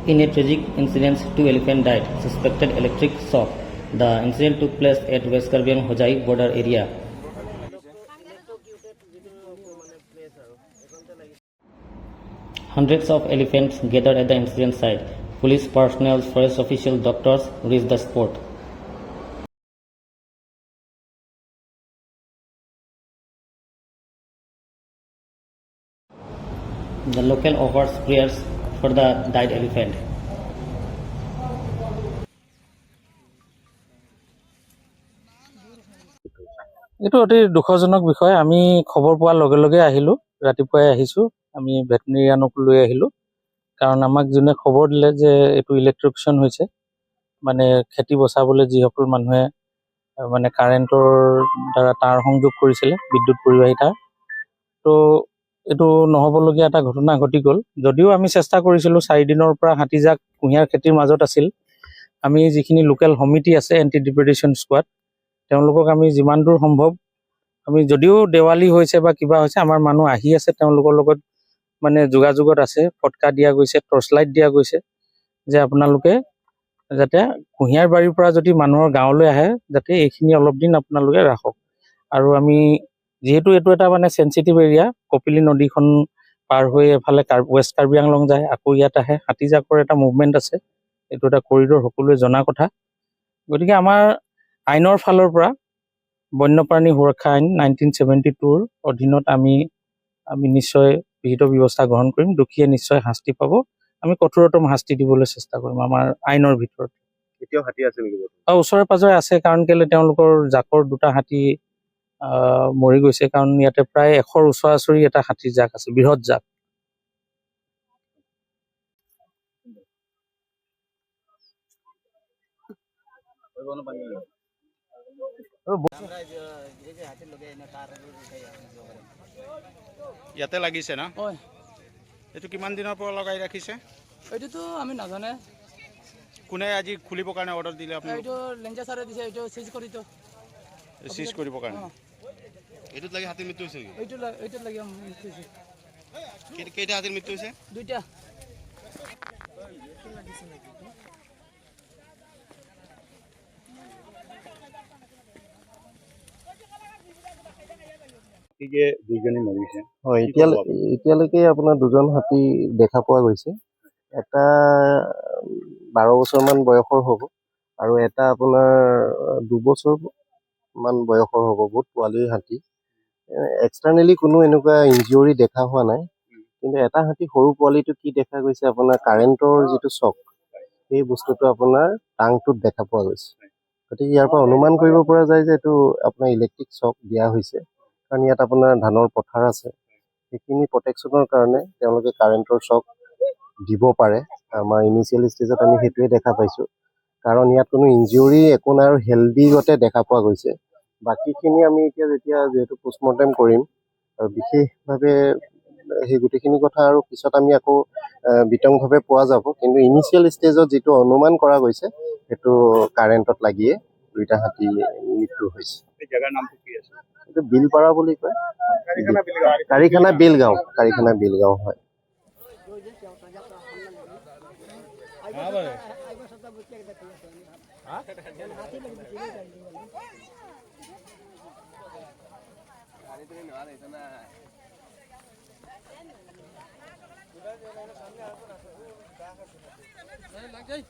In a tragic incident, 2 elephants died, suspected electric shock. The incident took place at West Karbi Anglong Hojai border area. Hundreds of elephants gathered at the incident site. Police personnel, forest officials, doctors reached the spot. The local offers prayers for the died elephant. এইটো অতি দুখজনক বিষয়। আমি খবৰ পোৱাৰ লগে লগে আহিলোঁ, ৰাতিপুৱাই আহিছোঁ। আমি ভেটেনেৰিয়ানক লৈ আহিলোঁ, কাৰণ আমাক যোনে খবৰ দিলে যে এইটো ইলেক্ট্ৰিকুশ্যন হৈছে, মানে খেতি বচাবলৈ যিসকল মানুহে মানে কাৰেণ্টৰ দ্বাৰা তাঁৰ সংযোগ কৰিছিলে, বিদ্যুৎ পৰিবাহী তাঁৰ, তো এইটো নহ'বলগীয়া এটা ঘটনা ঘটি গ'ল। যদিও আমি চেষ্টা কৰিছিলোঁ, 4 দিনৰ পৰা হাতীজাক কুঁহিয়াৰ খেতিৰ মাজত আছিল। আমি যিখিনি লোকেল সমিতি আছে, এণ্টি ডিপ্ৰেডেশ্যন স্কোৱাড, তেওঁলোকক আমি যিমান দূৰ সম্ভৱ, আমি যদিও দেৱালী হৈছে বা কিবা হৈছে, আমাৰ মানুহ আহি আছে, তেওঁলোকৰ লগত মানে যোগাযোগত আছে। ফটকা দিয়া গৈছে, টৰ্চ লাইট দিয়া গৈছে, যে আপোনালোকে যাতে কুঁহিয়াৰ বাৰীৰ পৰা যদি মানুহৰ গাঁৱলৈ আহে, যাতে এইখিনি অলপ দিন আপোনালোকে ৰাখক। আৰু আমি যিহেতু এইটো এটা মানে চেঞ্চিটিভ এৰিয়া, কপিলী নদীখন পাৰ হৈ এফালে ৱেষ্ট কাৰ্বি আংলং যায়, আকৌ ইয়াত আহে, হাতীজাকৰ এটা মুভমেণ্ট আছে, এইটো এটা কৰিডৰ সকলোৱে জনা কথা। গতিকে আমাৰ আইনৰ ফালৰ পৰা বন্যপ্ৰাণী সুৰক্ষা আইন 1972ৰ অধীনত আমি নিশ্চয় বিহিত ব্যৱস্থা গ্ৰহণ কৰিম। দোষীয়ে নিশ্চয় শাস্তি পাব। আমি কঠোৰতম শাস্তি দিবলৈ চেষ্টা কৰিম আমাৰ আইনৰ ভিতৰত। এতিয়াও হাতী আছে নেকি? ওচৰে পাজৰে আছে, কাৰণ কেলে তেওঁলোকৰ জাকৰ 2টা হাতী মৰি গৈছে, কাৰণ ইয়াতে প্ৰায় 100ৰ ওচৰা-ওচৰি এটা হাতীৰ জাক আছে, বৃহৎ জাক। ইয়াতে লাগিছে না? হয়। এইটো কিমান দিনৰ পৰা লগাই ৰাখিছে? এইটোতো আমি নাজানে। কোনে আজি খুলিবৰ কাৰণে অৰ্ডাৰ দিলে আপুনি? এইটো লেঞ্জা ছাৰে দিছে, এইটো চিজ কৰি দিওঁ। চিজ কৰিবৰ কাৰণে। এইটোত লাগি হাতীৰ মৃত্যু হৈছে নেকি? এইটোত লাগি মৃত্যু হৈছে। কেইটা হাতীৰ মৃত্যু হৈছে? 2টা। হয়, এতিয়ালৈকে আপোনাৰ 2জন হাতী দেখা পোৱা গৈছে। এটা 12 বছৰমান বয়সৰ হ'ব, আৰু এটা আপোনাৰ 2 বছৰমান বয়সৰ হ'ব, বহুত পোৱালি হাতী। এক্সটাৰ্নেলি কোনো এনেকুৱা ইনজিউৰি দেখা হোৱা নাই, কিন্তু এটা হাতী সৰু পোৱালিটো কি দেখা গৈছে, আপোনাৰ কাৰেণ্টৰ যিটো শ্বক, সেই বস্তুটো আপোনাৰ টাংটোত দেখা পোৱা গৈছে। গতিকে ইয়াৰ পৰা অনুমান কৰিব পৰা যায় যে এইটো আপোনাৰ ইলেক্ট্ৰিক শ্বক দিয়া হৈছে, কাৰণ ইয়াত আপোনাৰ ধানৰ পথাৰ আছে। সেইখিনি প্ৰটেকশ্যনৰ কাৰণে তেওঁলোকে কাৰেণ্টৰ শ্বক দিব পাৰে। আমাৰ ইনিচিয়েল ষ্টেজত আমি সেইটোৱে দেখা পাইছোঁ, কাৰণ ইয়াত কোনো ইনজিউৰি একো নাই আৰু হেল্ডিগতে দেখা পোৱা গৈছে। বাকীখিনি আমি যেতিয়া যিহেতু পোষ্টমৰ্টেম কৰিম, আৰু বিশেষভাৱে সেই গোটেইখিনি কথা আৰু পিছত আমি আকৌ বিতংভাৱে পোৱা যাব, কিন্তু ইনিচিয়েল ষ্টেজত যিটো অনুমান কৰা গৈছে, সেইটো কাৰেণ্টত লাগিয়ে 2টা হাতী মৃত্যু হৈছে। জেগাৰ নামটো কি আছে? এইটো বিলপাৰা বুলি কয়, কাৰিখানা বিলগাঁও হয়। লগ যাই